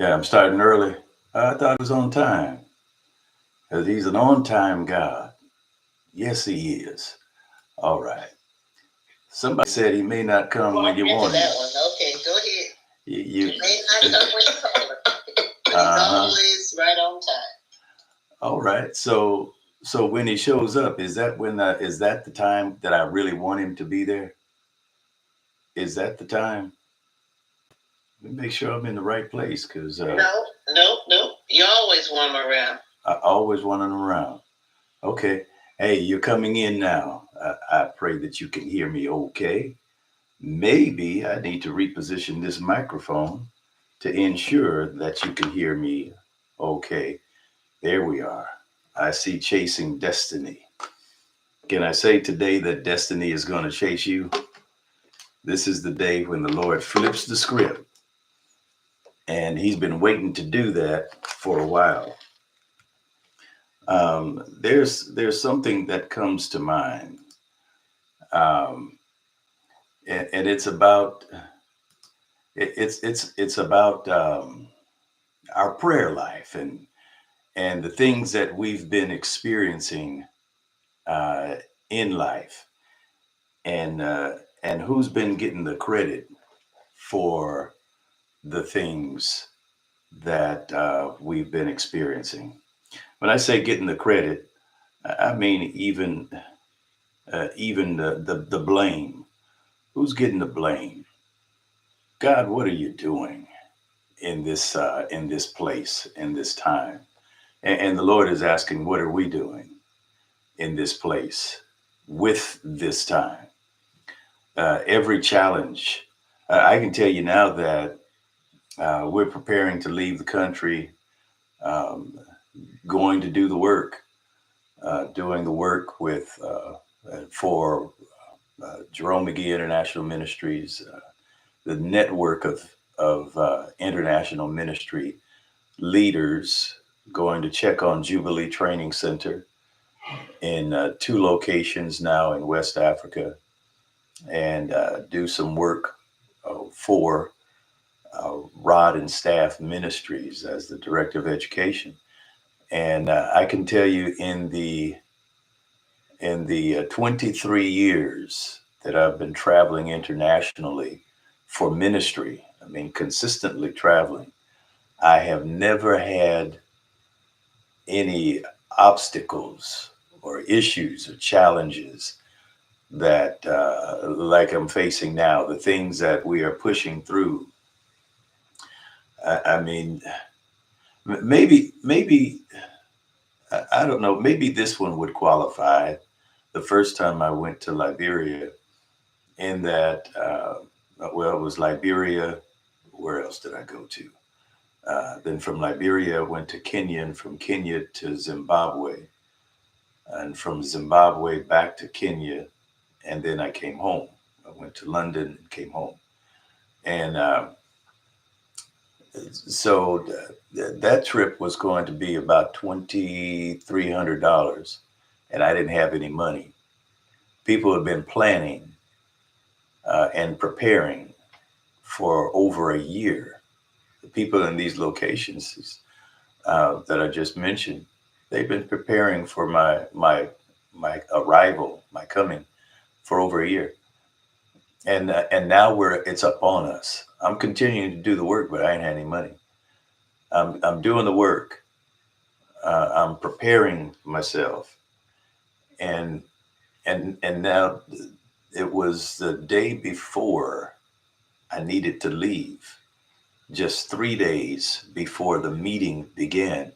Yeah, I'm starting early. I thought it was on time because he's an on time God. Yes, he is. All right. Somebody said he may not come when you want him. That one. Okay, go ahead. You He may not come when you call him, but he's always right on time. All right. So when he shows up, is that the time that I really want him to be there? Is that the time? Let me make sure I'm in the right place because No. You always want him around. I always want him around. Okay. Hey, you're coming in now. I pray that you can hear me okay. Maybe I need to reposition this microphone to ensure that you can hear me okay. There we are. I see chasing destiny. Can I say today that destiny is going to chase you? This is the day when the Lord flips the script, and He's been waiting to do that for a while. There's something that comes to mind, um, and it's about it's about our prayer life and the things that we've been experiencing uh, in life, and who's been getting the credit for the things that we've been experiencing. When I say getting the credit, I mean even the blame. Who's getting the blame? God, what are you doing in this place in this time? And the Lord is asking, what are we doing in this place with this time? Every challenge. I can tell you now that we're preparing to leave the country, um, going to do the work, doing the work with for Jerome McGee International Ministries, the network of international ministry leaders, going to check on Jubilee Training Center in two locations now in West Africa, and do some work for Rod and Staff Ministries as the director of education. And I can tell you, in the 23 years that I've been traveling internationally for ministry, I mean, consistently traveling, I have never had any obstacles or issues or challenges that, like I'm facing now, the things that we are pushing through. I mean, maybe I don't know. Maybe this one would qualify. The first time I went to Liberia, in that, well, it was Liberia. Where else did I go to? Then from Liberia, I went to Kenya, and from Kenya to Zimbabwe, and from Zimbabwe back to Kenya, and then I came home. I went to London and came home, and so that trip was going to be about $2,300, and I didn't have any money. People have been planning and preparing for over a year. The people in these locations that I just mentioned, they've been preparing for my arrival, my coming, for over a year, and now it's up on us. I'm continuing to do the work, but I ain't had any money. I'm doing the work. I'm preparing myself, and and now it was the day before I needed to leave, just 3 days before the meeting began.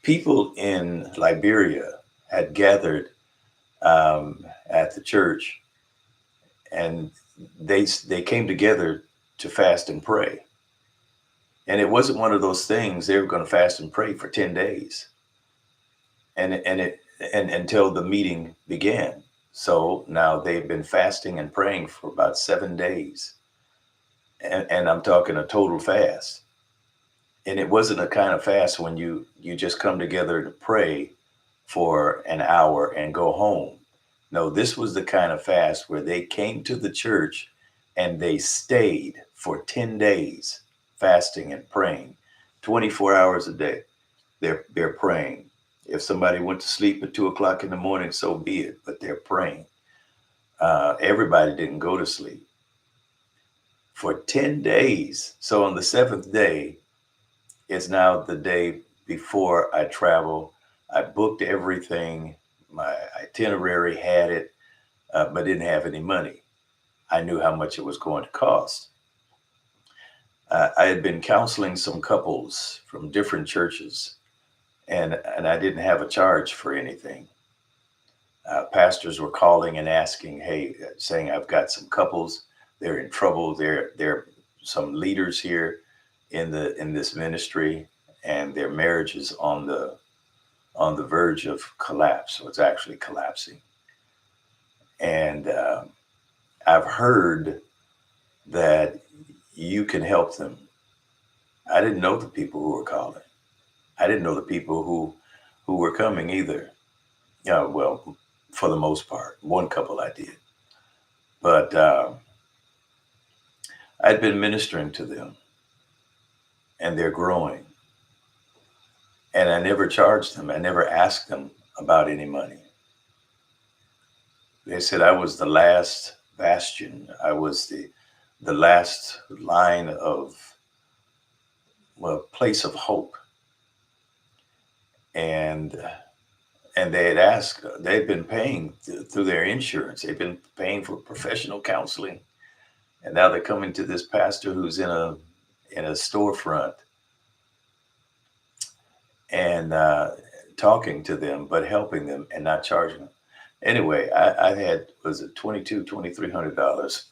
People in Liberia had gathered at the church, and they came together to fast and pray. And it wasn't one of those things they were going to fast and pray for 10 days, and until the meeting began. So now they've been fasting and praying for about 7 days, and I'm talking a total fast. And it wasn't a kind of fast when you just come together to pray for an hour and go home. No, this was the kind of fast where they came to the church and they stayed for 10 days fasting and praying. 24 hours a day. They're praying. If somebody went to sleep at 2 o'clock in the morning, so be it. But they're praying. Everybody didn't go to sleep for 10 days. So on the seventh day, it's now the day before I travel. I booked everything. My itinerary had it, but didn't have any money. I knew how much it was going to cost. I had been counseling some couples from different churches, and I didn't have a charge for anything. Pastors were calling and asking, hey, saying I've got some couples, they're in trouble. There some leaders here in this ministry, and their marriage is on the verge of collapse. So it's actually collapsing. And I've heard that you can help them. I didn't know the people who were calling. I didn't know the people who were coming either. Yeah, well, for the most part, one couple I did, but I'd been ministering to them, and they're growing. And I never charged them. I never asked them about any money. They said I was the last bastion. I was the last line of, well, place of hope. And they had asked, they'd been paying through their insurance. They've been paying for professional counseling. And now they're coming to this pastor who's in a storefront and talking to them, but helping them and not charging them. Anyway, I had, was it $2,200-$2,300?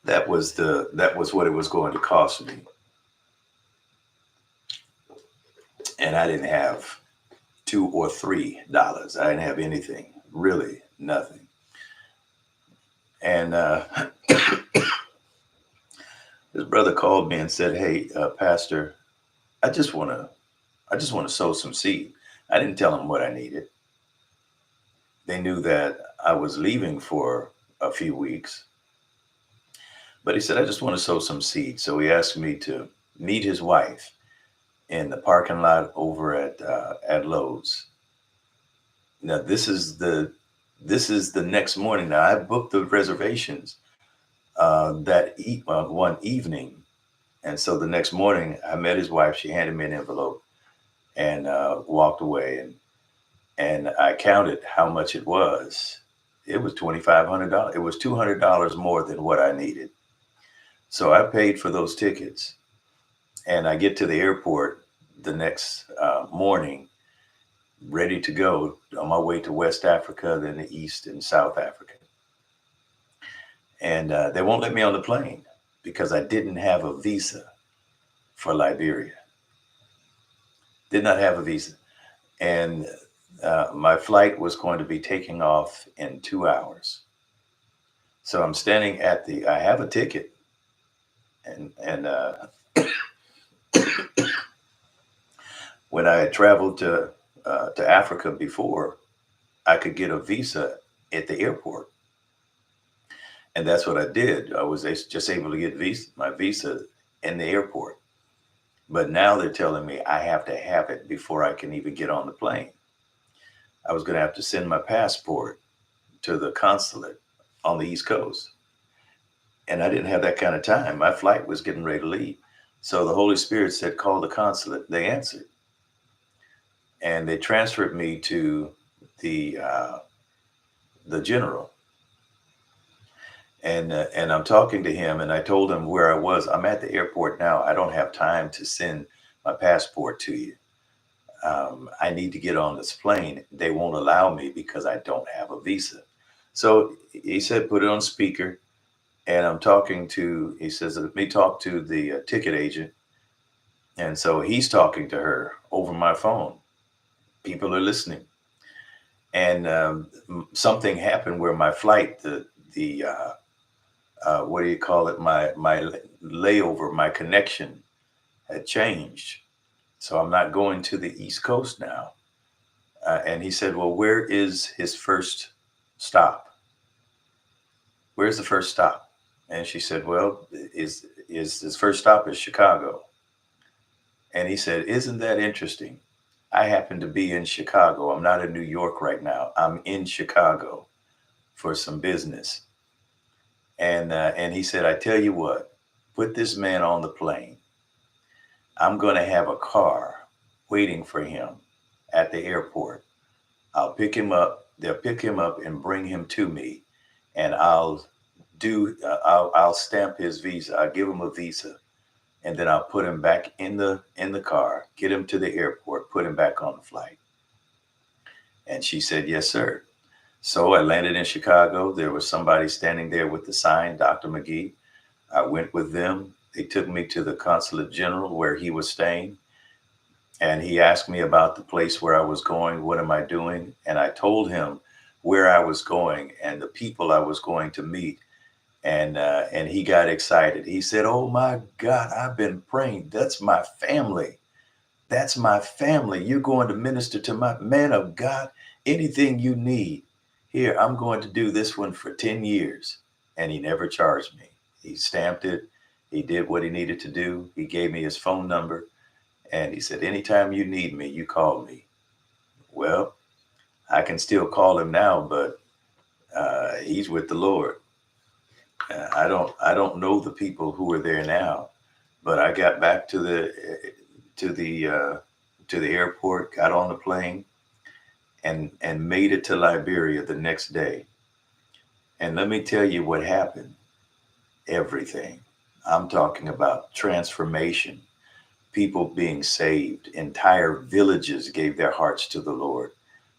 That was what it was going to cost me. And I didn't have $2 or $3. I didn't have anything, really nothing. And his brother called me and said, hey, Pastor, I just want to sow some seed. I didn't tell him what I needed. They knew that I was leaving for a few weeks. But he said, I just want to sow some seed. So he asked me to meet his wife in the parking lot over at Lowe's. Now this is the next morning. Now I booked the reservations one evening, and so the next morning I met his wife. She handed me an envelope and walked away, and I counted how much it was. It was $2,500. It was $200 more than what I needed. So I paid for those tickets, and I get to the airport the next morning, ready to go on my way to West Africa, then the East and South Africa. And they won't let me on the plane because I didn't have a visa for Liberia. Did not have a visa. And my flight was going to be taking off in 2 hours. So I'm standing I have a ticket. And when I had traveled to Africa before, I could get a visa at the airport. And that's what I did. I was just able to get my visa in the airport. But now they're telling me I have to have it before I can even get on the plane. I was going to have to send my passport to the consulate on the East Coast. And I didn't have that kind of time. My flight was getting ready to leave. So the Holy Spirit said, call the consulate. They answered. And they transferred me to the general. And I'm talking to him, and I told him where I was. I'm at the airport now. I don't have time to send my passport to you. I need to get on this plane. They won't allow me because I don't have a visa. So he said, put it on speaker. And he says, let me talk to the ticket agent. And so he's talking to her over my phone. People are listening. And something happened where my flight, what do you call it? My layover, my connection had changed. So I'm not going to the East Coast now. And he said, well, where is his first stop? Where's the first stop? And she said, well, his first stop is Chicago. And he said, "Isn't that interesting? I happen to be in Chicago. I'm not in New York right now. I'm in Chicago for some business." And he said, "I tell you what, put this man on the plane. I'm going to have a car waiting for him at the airport. I'll pick him up. They'll pick him up and bring him to me, and I'll stamp his visa. I'll give him a visa, and then I'll put him back in the car, get him to the airport, put him back on the flight." And she said, "Yes, sir." So I landed in Chicago. There was somebody standing there with the sign, Dr. McGee. I went with them. They took me to the consulate general where he was staying. And he asked me about the place where I was going. What am I doing? And I told him where I was going and the people I was going to meet. And he got excited. He said, "Oh my God, I've been praying. That's my family. That's my family. You're going to minister to my man of God. Anything you need. Here, I'm going to do this one for 10 years." And he never charged me. He stamped it. He did what he needed to do. He gave me his phone number. And he said, "Anytime you need me, you call me." Well, I can still call him now, but he's with the Lord. I don't know the people who are there now, but I got back to the uh, to the airport, got on the plane, and made it to Liberia the next day. And let me tell you what happened. Everything. I'm talking about transformation, people being saved, entire villages gave their hearts to the Lord,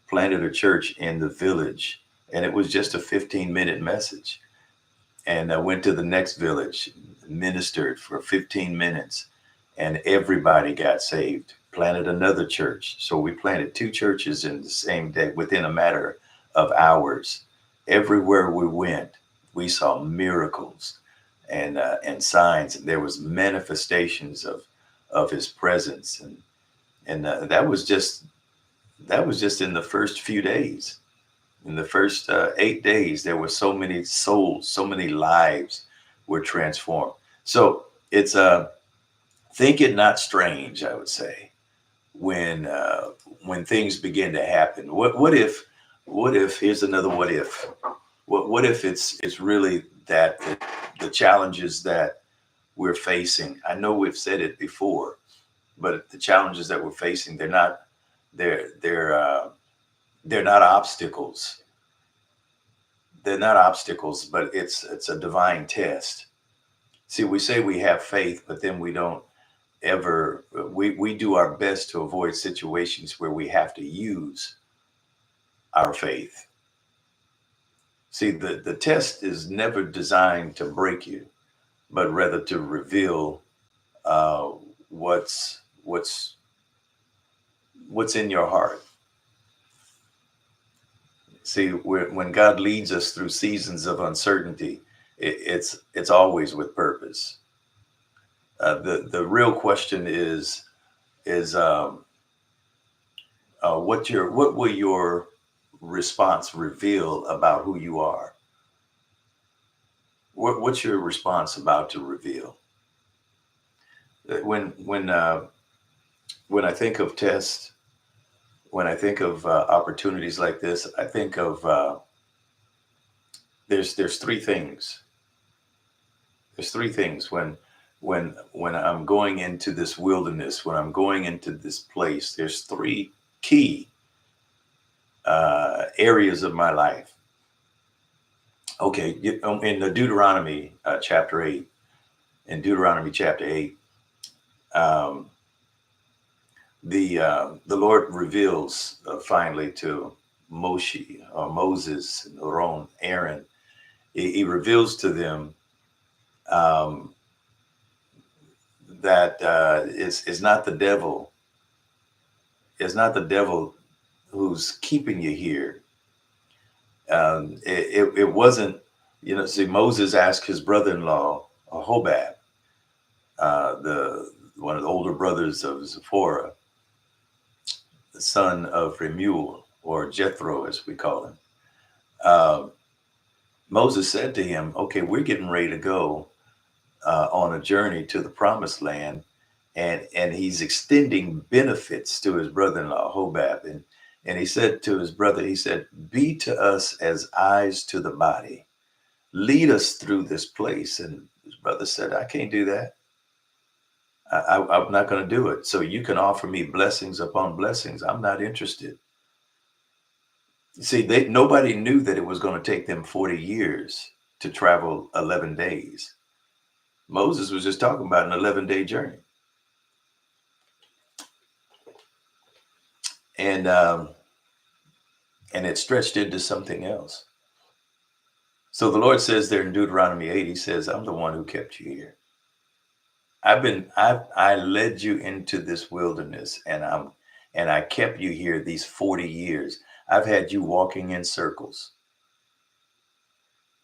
planted a church in the village, and it was just a 15-minute message. And I went to the next village, ministered for 15 minutes, and everybody got saved. Planted another church. So we planted two churches in the same day within a matter of hours. Everywhere we went, we saw miracles and signs, and there was manifestations of His presence, and that was just in the first few days. In the first 8 days, there were so many souls, so many lives were transformed. So it's think it not strange, I would say, when things begin to happen. What if here's another what if. What if it's really that the challenges that we're facing. I know we've said it before, but the challenges that we're facing, they're they're not obstacles. They're not obstacles, but it's a divine test. See, we say we have faith, but then we don't ever we do our best to avoid situations where we have to use our faith. See, the test is never designed to break you, but rather to reveal uh, what's what's in your heart. See, when God leads us through seasons of uncertainty, it's always with purpose. The real question is what will your response reveal about who you are? What's your response about to reveal? When when I think of tests, when I think of opportunities like this, I think of there's three things. There's three things when I'm going into this wilderness, when I'm going into this place. There's three key areas of my life. Okay, in the Deuteronomy chapter 8, in Deuteronomy chapter 8, um, the Lord reveals finally to Moshe, or Moses, Aaron, Aaron. He reveals to them um, that it's not the devil. It's not the devil who's keeping you here. It wasn't. See, Moses asked his brother-in-law, Hobab, the one of the older brothers of Zipporah, the son of Remuel, or Jethro, as we call him. Uh, Moses said to him, "Okay, we're getting ready to go on a journey to the promised land, and he's extending benefits to his brother-in-law Hobab, and he said to his brother, he said, "Be to us as eyes to the body. Lead us through this place." And his brother said, "I can't do that. I'm not going to do it. So you can offer me blessings upon blessings. I'm not interested." See, nobody knew that it was going to take them 40 years to travel 11 days. Moses was just talking about an 11-day journey. And it stretched into something else. So the Lord says there in Deuteronomy 8, he says, "I'm the one who kept you here. I led you into this wilderness, and I kept you here these 40 years. I've had you walking in circles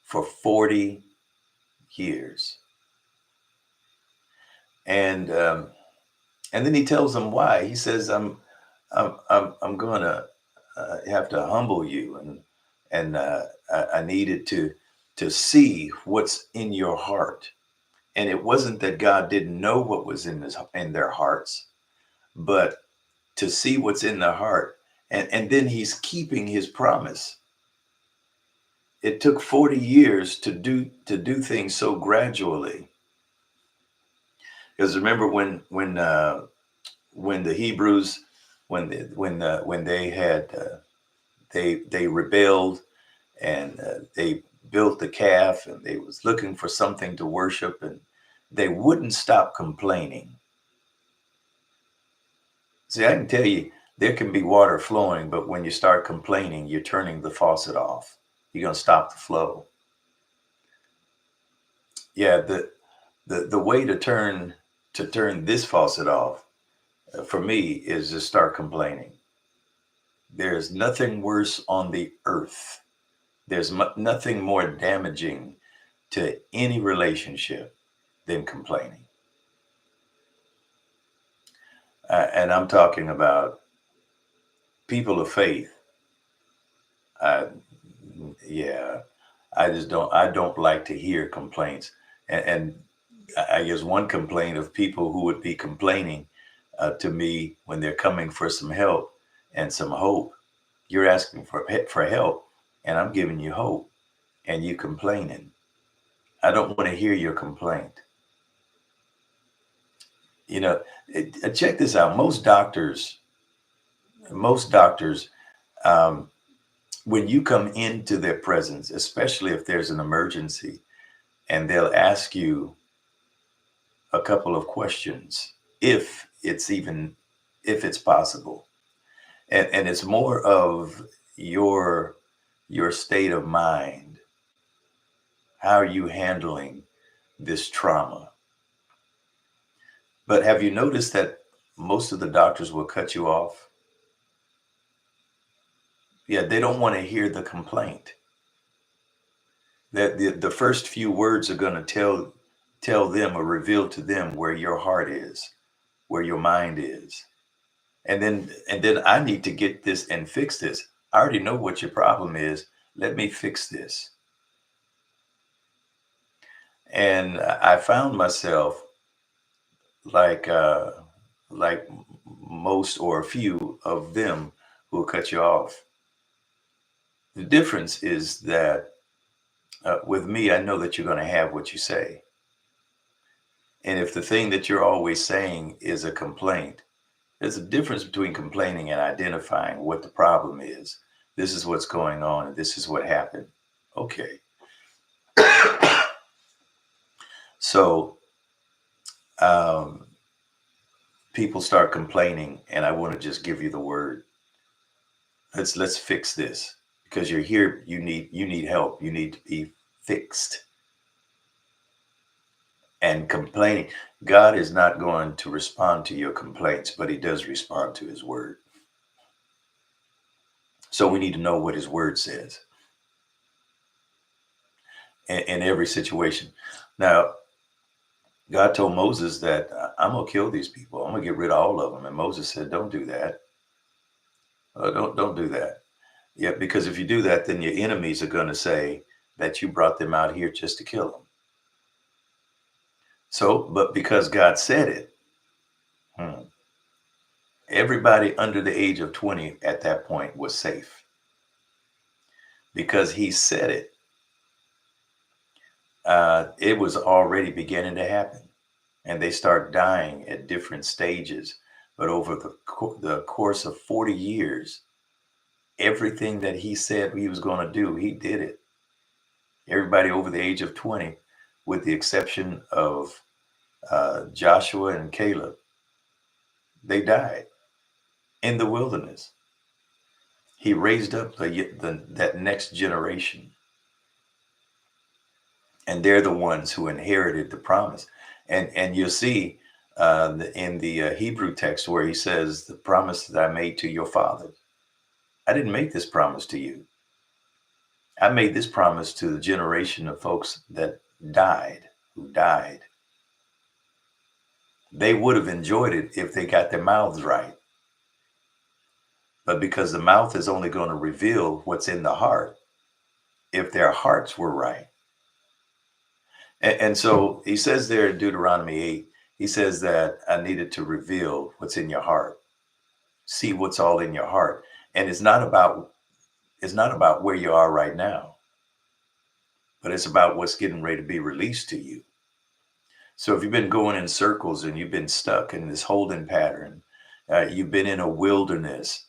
for 40 years." And then he tells them why. He says, I'm going to have to humble you, and I needed to see what's in your heart. And it wasn't that God didn't know what was in their hearts, but to see what's in their heart. And then he's keeping his promise. It took 40 years to do things so gradually. Because remember when the Hebrews, when they had they rebelled, and they built the calf, and they was looking for something to worship, and they wouldn't stop complaining. See, I can tell you, there can be water flowing, but when you start complaining, you're turning the faucet off. You're going to stop the flow. Yeah, the way to turn this faucet off, for me, is to start complaining. There's nothing worse on the earth. There's nothing more damaging to any relationship than complaining. And I'm talking about people of faith. Yeah, I don't like to hear complaints. And I guess one complaint of people who would be complaining to me when they're coming for some help and some hope. You're asking for help, and I'm giving you hope, and you complaining. I don't want to hear your complaint. You know, check this out. Most doctors, um, when you come into their presence, especially if there's an emergency, and they'll ask you a couple of questions, if it's possible, and it's more of your state of mind. How are you handling this trauma? But have you noticed that most of the doctors will cut you off? Yeah, they don't want to hear the complaint. That the first few words are going to tell them or reveal to them where your heart is, where your mind is. And then I need to get this and fix this. I already know what your problem is. Let me fix this. And I found myself like most or a few of them who will cut you off. The difference is that with me, I know that you're going to have what you say. And if the thing that you're always saying is a complaint, there's a difference between complaining and identifying what the problem is. This is what's going on, and this is what happened. Okay. So people start complaining, and I want to just give you the word. Let's fix this, because you're here. You need help. You need to be fixed. And complaining, God is not going to respond to your complaints, but he does respond to his word. So we need to know what his word says in every situation. Now, God told Moses that I'm going to kill these people. I'm going to get rid of all of them. And Moses said, don't do that. Don't do that. Yeah, because if you do that, then your enemies are going to say that you brought them out here just to kill them. So, but because God said it, Everybody under the age of 20 at that point was safe because he said it. It was already beginning to happen, and they start dying at different stages. But over the course of 40 years, everything that he said he was going to do, he did it. Everybody over the age of 20, with the exception of Joshua and Caleb, they died in the wilderness. He raised up that next generation, and they're the ones who inherited the promise. And you'll see in the Hebrew text where he says, the promise that I made to your fathers. I didn't make this promise to you. I made this promise to the generation of folks that died, who died. They would have enjoyed it if they got their mouths right. But because the mouth is only going to reveal what's in the heart, if their hearts were right. And so he says there in Deuteronomy 8, he says that I needed to reveal what's in your heart. See what's all in your heart. And it's not about where you are right now, but it's about what's getting ready to be released to you. So if you've been going in circles and you've been stuck in this holding pattern, you've been in a wilderness.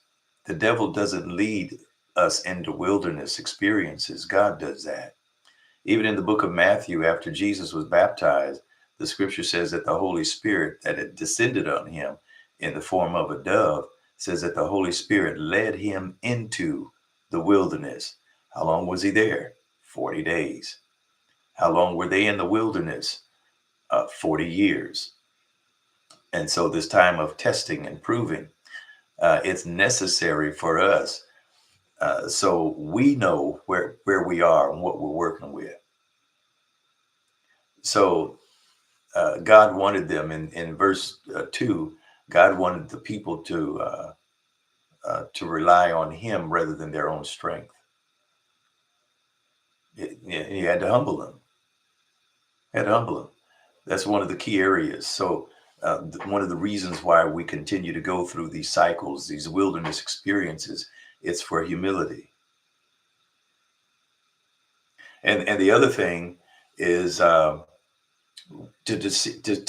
The devil doesn't lead us into wilderness experiences. God does that. Even in the book of Matthew, after Jesus was baptized, the scripture says that the Holy Spirit that had descended on him in the form of a dove says that the Holy Spirit led him into the wilderness. How long was he there? 40 days. How long were they in the wilderness? 40 years. And so this time of testing and proving, it's necessary for us. So we know where we are and what we're working with. So God wanted them in verse 2, God wanted the people to rely on him rather than their own strength. You had to humble them. That's one of the key areas. So one of the reasons why we continue to go through these cycles, these wilderness experiences, it's for humility. And the other thing is to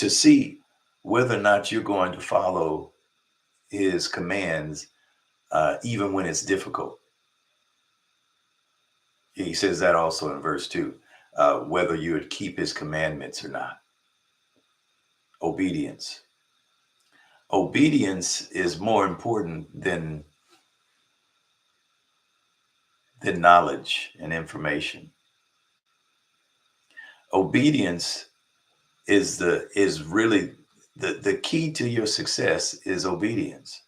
see whether or not you're going to follow his commands, even when it's difficult. He says that also in verse 2, whether you would keep his commandments or not. Obedience. Obedience is more important than knowledge and information. Obedience is really the key to your success is obedience.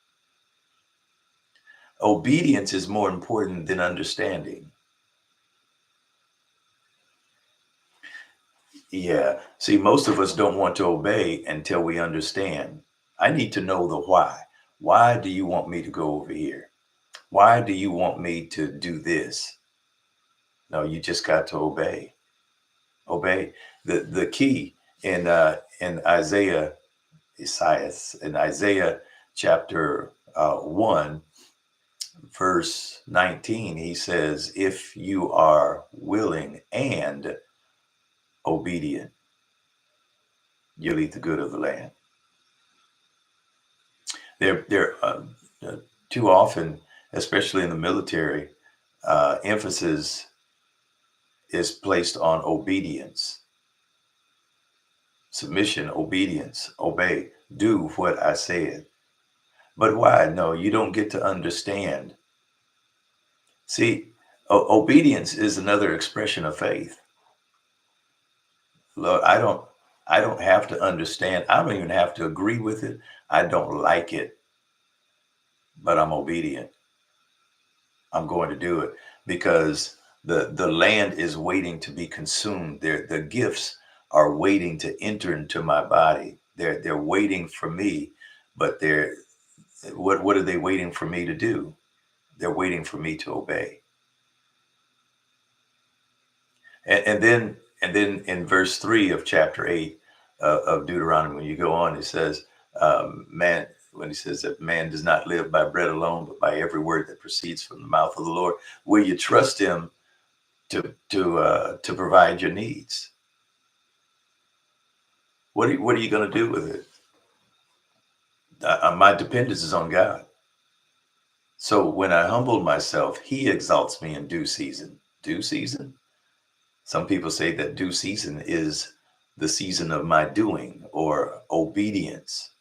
Obedience is more important than understanding. Yeah. See, most of us don't want to obey until we understand. I need to know the why. Why do you want me to go over here? Why do you want me to do this? No, you just got to obey. Obey. The key in Isaiah chapter 1, verse 19, he says, if you are willing and obedient, you'll eat the good of the land. There too often, especially in the military, emphasis is placed on obedience, submission, obedience, obey, do what I said. But why? No, you don't get to understand. See, obedience is another expression of faith. Lord, I don't have to understand. I don't even have to agree with it. I don't like it, but I'm obedient. I'm going to do it because the land is waiting to be consumed. The gifts are waiting to enter into my body. They're waiting for me, but what are they waiting for me to do? They're waiting for me to obey. And then in verse 3 of chapter 8 of Deuteronomy, when you go on, it says, man, when he says that man does not live by bread alone, but by every word that proceeds from the mouth of the Lord. Will you trust him to provide your needs? What are you going to do with it? My dependence is on God. So when I humble myself, he exalts me in due season. Due season? Some people say that due season is the season of my doing or obedience.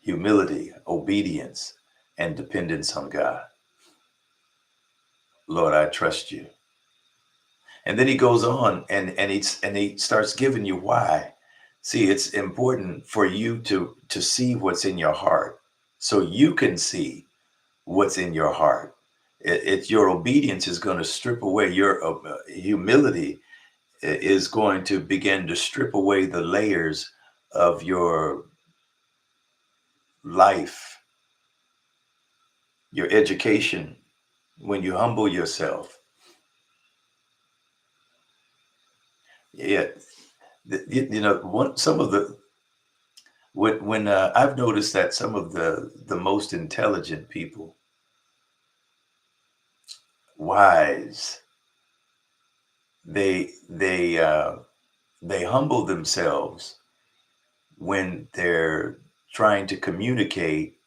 Humility, obedience, and dependence on God. Lord, I trust you. And then he goes on and he starts giving you why. See, it's important for you to see what's in your heart so you can see what's in your heart. It's your obedience is going to strip away your humility is going to begin to strip away the layers of your life, your education. When you humble yourself, yeah, some of the when I've noticed that some of the most intelligent people, wise, they humble themselves when they're trying to communicate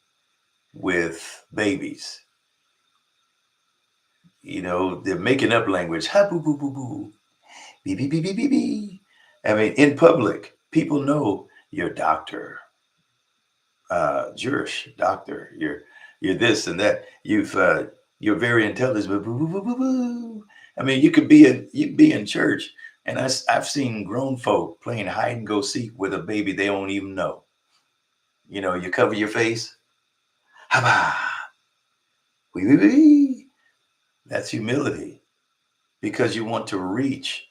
with babies. They're making up language. Ha boo boo boo boo. Bee bee bee bee bee bee. I mean, in public, people know you're doctor, Jewish doctor. You're this and that. You're very intelligent. Boo, boo, boo, boo, boo. I mean, you'd be in church, and I've seen grown folk playing hide and go seek with a baby they don't even know. You cover your face. Haba. Wee, wee, wee. That's humility, because you want to reach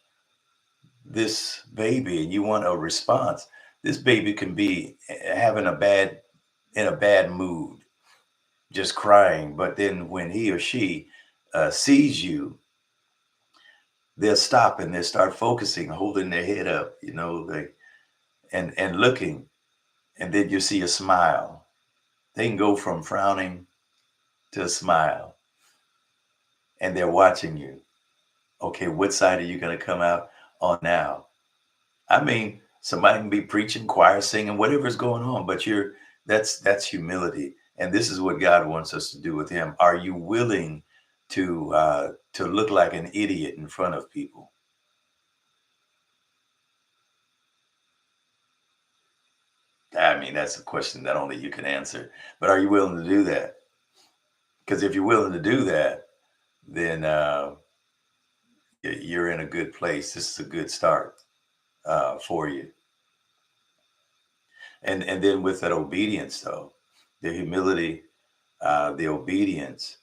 this baby and you want a response. This baby can be having in a bad mood, just crying. But then when he or she sees you, they'll stop and they'll start focusing, holding their head up, and looking. And then you see a smile. They can go from frowning to a smile, and they're watching you. Okay, what side are you going to come out on now? I mean, somebody can be preaching, choir, singing, whatever's going on, but that's humility. And this is what God wants us to do with him. Are you willing to look like an idiot in front of people? I mean, that's a question that only you can answer. But are you willing to do that? Because if you're willing to do that, then you're in a good place. This is a good start for you. And then with that obedience, though, the humility, the obedience,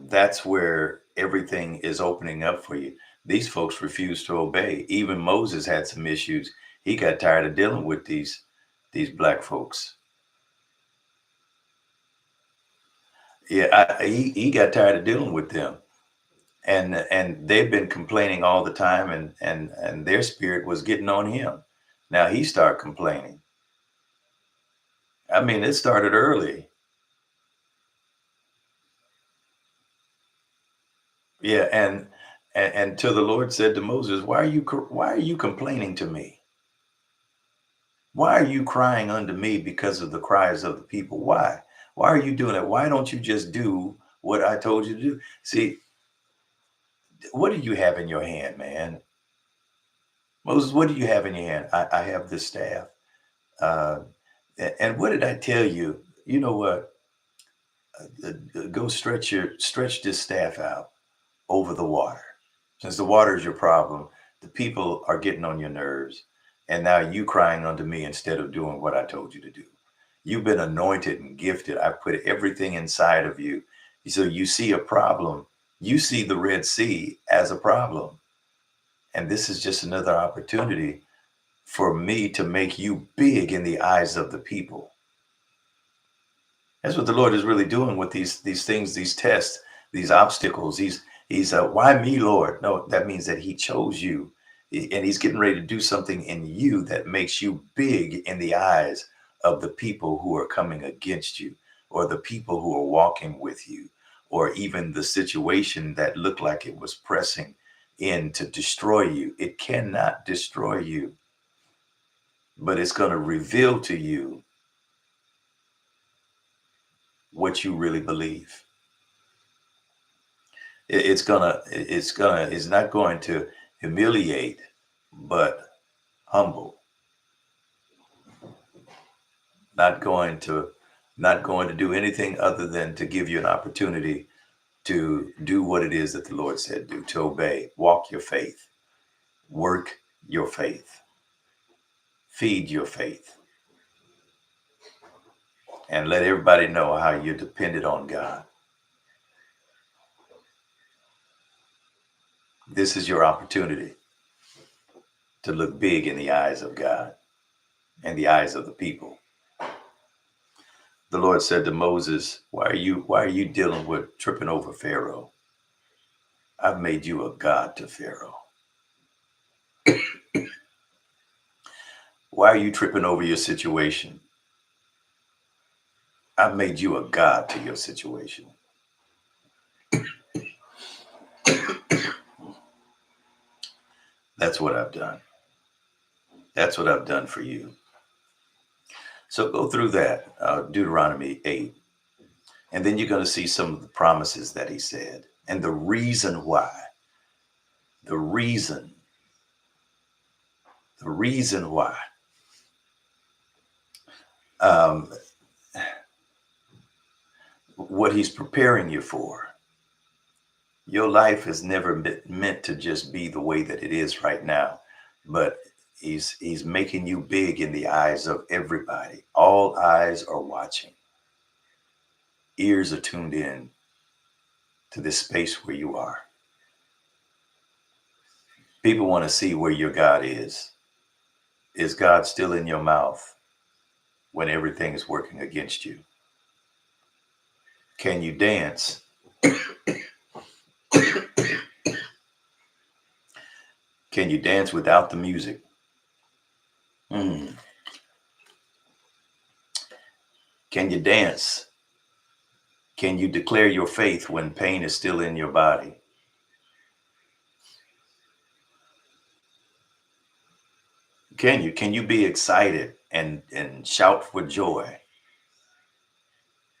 that's where everything is opening up for you. These folks refuse to obey. Even Moses had some issues. He got tired of dealing with these black folks. Yeah, he got tired of dealing with them, and they've been complaining all the time, and their spirit was getting on him. Now he started complaining. I mean, it started early. Yeah, and till the Lord said to Moses, why are you complaining to me? Why are you crying unto me because of the cries of the people? Why? Why are you doing it? Why don't you just do what I told you to do? See, what do you have in your hand, man? Moses, what do you have in your hand? I have this staff. Uh, and what did I tell you? You know what? Go stretch this staff out over the water. Since the water is your problem, the people are getting on your nerves. And now you crying unto me instead of doing what I told you to do. You've been anointed and gifted. I put everything inside of you. So you see a problem. You see the Red Sea as a problem. And this is just another opportunity for me to make you big in the eyes of the people. That's what the Lord is really doing with these things, these tests, these obstacles. He's why me, Lord? No, that means that he chose you, and he's getting ready to do something in you that makes you big in the eyes of the people who are coming against you, or the people who are walking with you, or even the situation that looked like it was pressing in to destroy you. It cannot destroy you, but it's going to reveal to you what you really believe. It's not going to humiliate, but humble. Not going to do anything other than to give you an opportunity to do what it is that the Lord said do, to obey, walk your faith, work your faith, feed your faith, and let everybody know how you're dependent on God. This is your opportunity to look big in the eyes of God and the eyes of the people. The Lord said to Moses, why are you dealing with tripping over Pharaoh? I've made you a God to Pharaoh. Why are you tripping over your situation? I've made you a God to your situation. That's what I've done. That's what I've done for you. So go through that, Deuteronomy 8. And then you're going to see some of the promises that he said and the reason why. The reason why. What he's preparing you for. Your life has never been meant to just be the way that it is right now, but he's making you big in the eyes of everybody. All eyes are watching. Ears are tuned in to this space where you are. People want to see where your God is. Is God still in your mouth when everything is working against you? Can you dance? Can you dance without the music? Can you dance? Can you declare your faith when pain is still in your body? Can you be excited and shout for joy?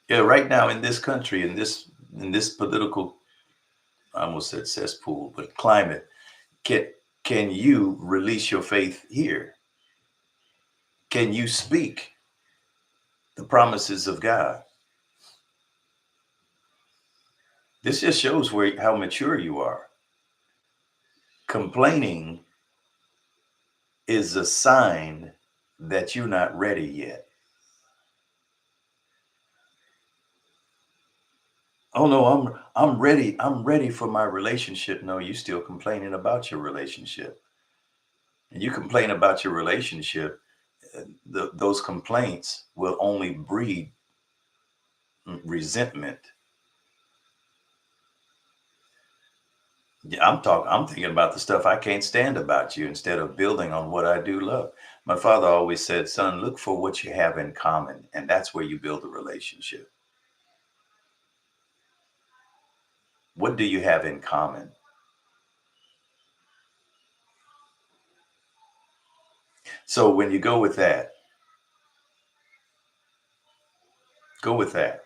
Yeah, right now in this country, in this political, I almost said cesspool, but climate, can you release your faith here? Can you speak the promises of God? This just shows how mature you are. Complaining is a sign that you're not ready yet. Oh no, I'm ready. I'm ready for my relationship. No, you still complaining about your relationship. And you complain about your relationship, those complaints will only breed resentment. Yeah, I'm thinking about the stuff I can't stand about you instead of building on what I do love. My father always said, son, look for what you have in common, and that's where you build a relationship. What do you have in common? So when you go with that, go with that,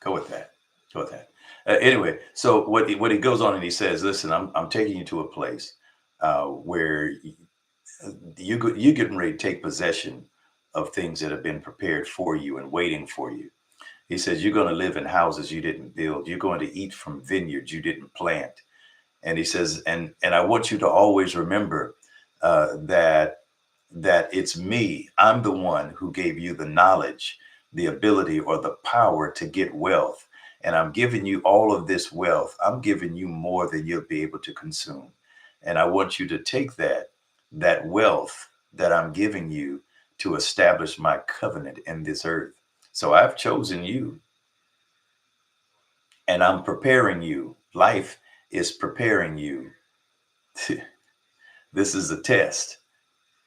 go with that, go with that. Anyway, so what he goes on and he says, listen, I'm taking you to a place where you getting ready to take possession of things that have been prepared for you and waiting for you. He says, you're going to live in houses you didn't build. You're going to eat from vineyards you didn't plant. And he says, and I want you to always remember that it's me. I'm the one who gave you the knowledge, the ability, or the power to get wealth. And I'm giving you all of this wealth. I'm giving you more than you'll be able to consume. And I want you to take that wealth that I'm giving you to establish my covenant in this earth. So I've chosen you and I'm preparing you. Life is preparing you. This is a test.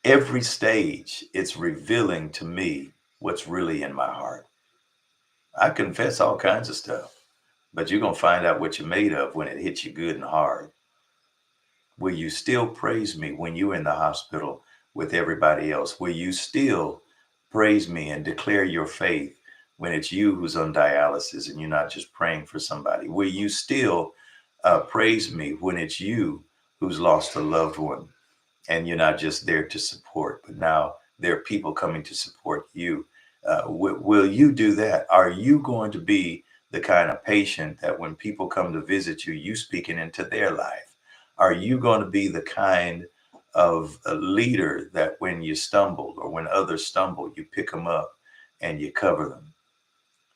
Every stage, it's revealing to me what's really in my heart. I confess all kinds of stuff, but you're going to find out what you're made of when it hits you good and hard. Will you still praise me when you're in the hospital with everybody else? Will you still praise me and declare your faith when it's you who's on dialysis and you're not just praying for somebody? Will you still praise me when it's you who's lost a loved one and you're not just there to support, but now there are people coming to support you? Will you do that? Are you going to be the kind of patient that when people come to visit you, you speaking into their life? Are you going to be the kind of a leader that when you stumble or when others stumble, you pick them up and you cover them?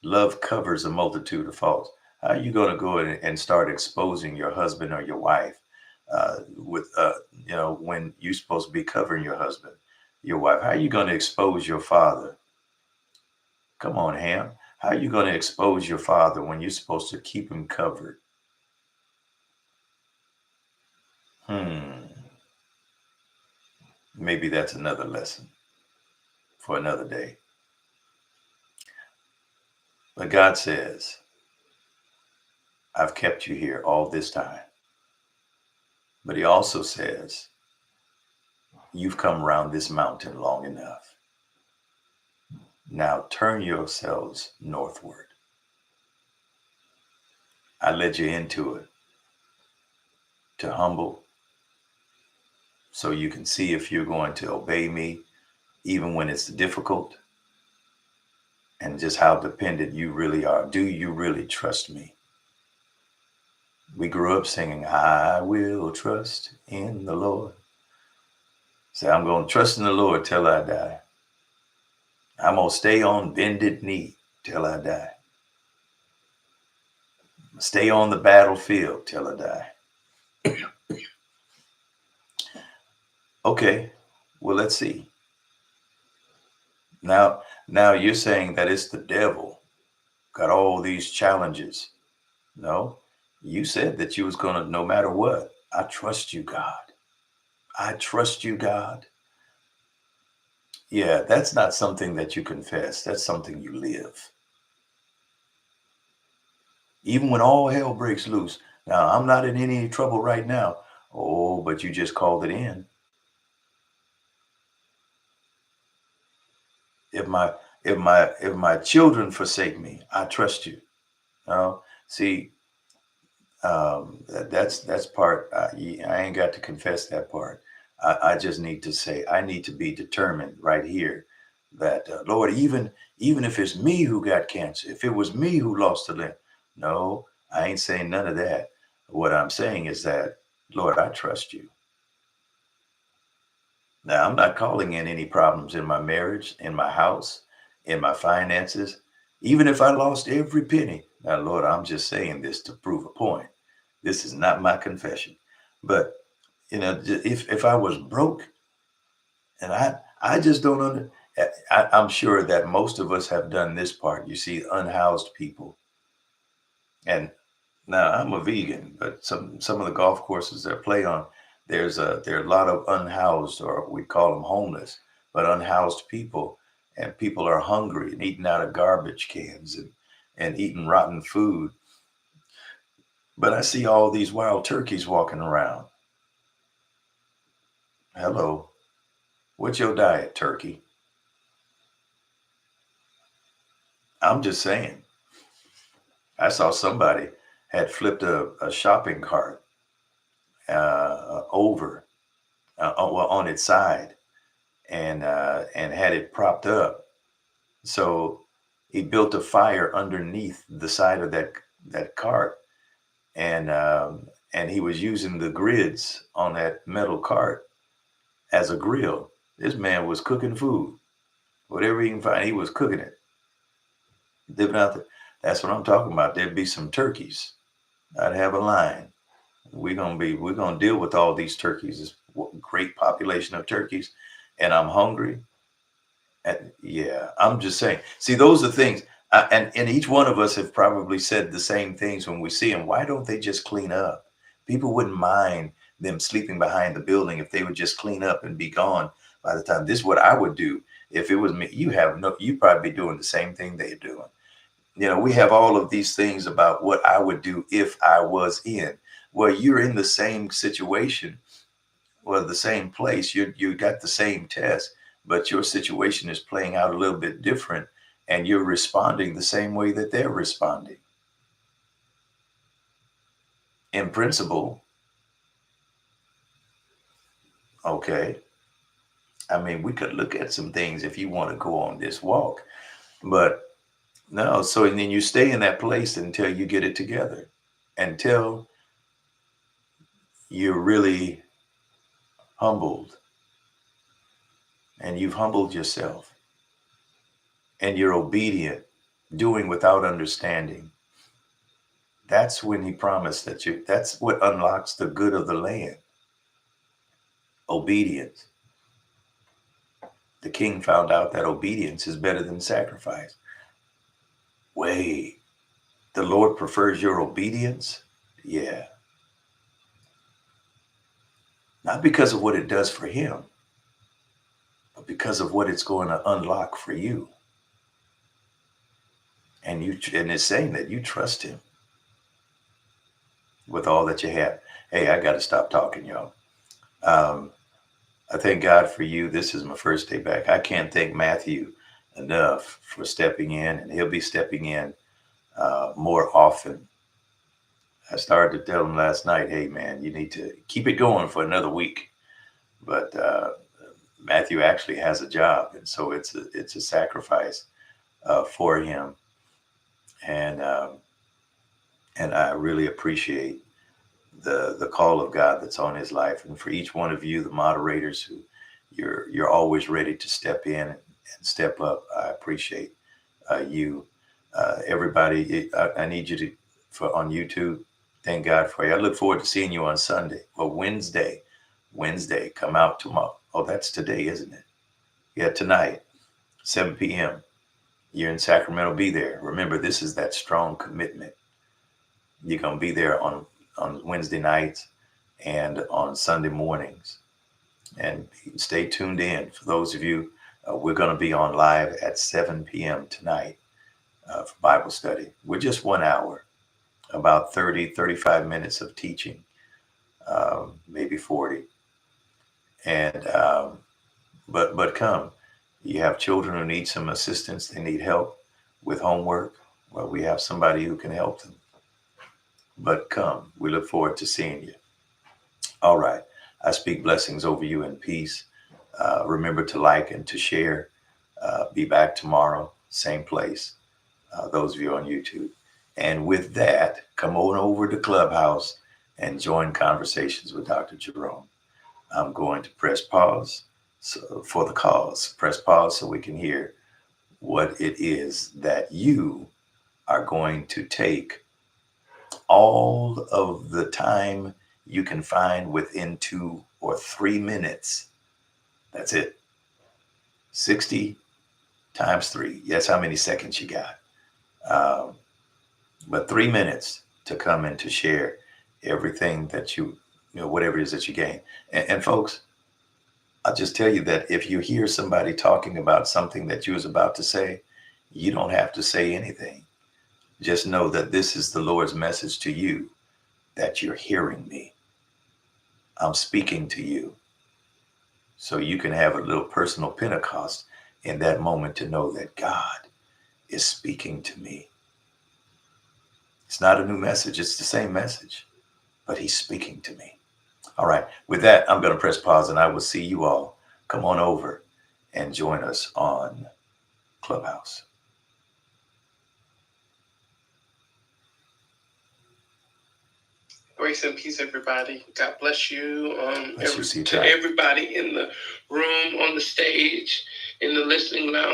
Love covers a multitude of faults. How are you going to go in and start exposing your husband or your wife when you're supposed to be covering your husband, your wife? How are you going to expose your father? Come on, Ham. How are you going to expose your father when you're supposed to keep him covered? Maybe that's another lesson for another day. But God says, I've kept you here all this time. But he also says, you've come around this mountain long enough. Now turn yourselves northward. I led you into it to humble so you can see if you're going to obey me, even when it's difficult, and just how dependent you really are. Do you really trust me? We grew up singing, I will trust in the Lord. Say, I'm going to trust in the Lord till I die. I'm going to stay on bended knee till I die. Stay on the battlefield till I die. Okay, well, let's see. Now you're saying that it's the devil got all these challenges. No, you said that you was going to, no matter what, I trust you, God. I trust you, God. Yeah, that's not something that you confess. That's something you live. Even when all hell breaks loose. Now, I'm not in any trouble right now. Oh, but you just called it in. If my children forsake me, I trust you. No, see, that's part. I ain't got to confess that part. I just need to say I need to be determined right here that Lord, even if it's me who got cancer, if it was me who lost a limb, no, I ain't saying none of that. What I'm saying is that, Lord, I trust you. Now, I'm not calling in any problems in my marriage, in my house, in my finances, even if I lost every penny. Now, Lord, I'm just saying this to prove a point. This is not my confession. But, if I was broke and I just don't I'm sure that most of us have done this part. You see, unhoused people. And now I'm a vegan, but some of the golf courses that I play on, there are a lot of unhoused, or we call them homeless, but unhoused people, and people are hungry and eating out of garbage cans and eating rotten food. But I see all these wild turkeys walking around. Hello, what's your diet, turkey? I'm just saying. I saw somebody had flipped a shopping cart over on its side and had it propped up. So he built a fire underneath the side of that cart, and he was using the grids on that metal cart as a grill. This man was cooking food, whatever he can find. He was cooking it, living out there. That's what I'm talking about. There'd be some turkeys. I'd have a line. We're gonna deal with all these turkeys. This great population of turkeys, and I'm hungry. And yeah, I'm just saying. See, those are things, and each one of us have probably said the same things when we see them. Why don't they just clean up? People wouldn't mind them sleeping behind the building if they would just clean up and be gone by the time. This is what I would do If it was me, you probably be doing the same thing they're doing. We have all of these things about what I would do if I was in. Well, you're in the same situation, or the same place. You got the same test, but your situation is playing out a little bit different, and you're responding the same way that they're responding. In principle, okay. I mean, we could look at some things if you want to go on this walk, but no. So, and then you stay in that place until you get it together, until you're really humbled, and you've humbled yourself, and you're obedient, doing without understanding. That's when he promised that's what unlocks the good of the land. Obedience. The king found out that obedience is better than sacrifice. Wait, the Lord prefers your obedience? Yeah. Not because of what it does for him, but because of what it's going to unlock for you. And it's saying that you trust him with all that you have. Hey, I got to stop talking, y'all. I thank God for you. This is my first day back. I can't thank Matthew enough for stepping in, and he'll be stepping in more often. I started to tell him last night, hey, man, you need to keep it going for another week. But Matthew actually has a job, and so it's a sacrifice for him. And I really appreciate the call of God that's on his life. And for each one of you, the moderators, who you're always ready to step in and step up, I appreciate you. Everybody, I need you on YouTube. Thank God for you. I look forward to seeing you on Sunday. Well, Wednesday, come out tomorrow. Oh, that's today, isn't it? Yeah, tonight, 7 p.m. You're in Sacramento, be there. Remember, this is that strong commitment. You're going to be there on Wednesday nights and on Sunday mornings. And stay tuned in. For those of you, we're going to be on live at 7 p.m. tonight for Bible study. We're just 1 hour, about 35 minutes of teaching, maybe 40. And but come. You have children who need some assistance. They need help with homework. Well, we have somebody who can help them. But come, we look forward to seeing you. All right. I speak blessings over you in peace. Remember to like and to share. Be back tomorrow, same place. Those of you on YouTube. And with that, come on over to Clubhouse and join Conversations with Dr. Jerome. I'm going to press pause for the cause. Press pause so we can hear what it is that you are going to take all of the time you can find within 2 or 3 minutes. That's it. 60 times 3. Yes, how many seconds you got? But 3 minutes to come and to share everything that whatever it is that you gain. And folks, I'll just tell you that if you hear somebody talking about something that you was about to say, you don't have to say anything. Just know that this is the Lord's message to you, that you're hearing me. I'm speaking to you. So you can have a little personal Pentecost in that moment to know that God is speaking to me. It's not a new message. It's the same message, but he's speaking to me. All right. With that, I'm going to press pause, and I will see you all. Come on over and join us on Clubhouse. Grace and peace, everybody. God bless you. Bless you, to everybody in the room, on the stage, in the listening lounge.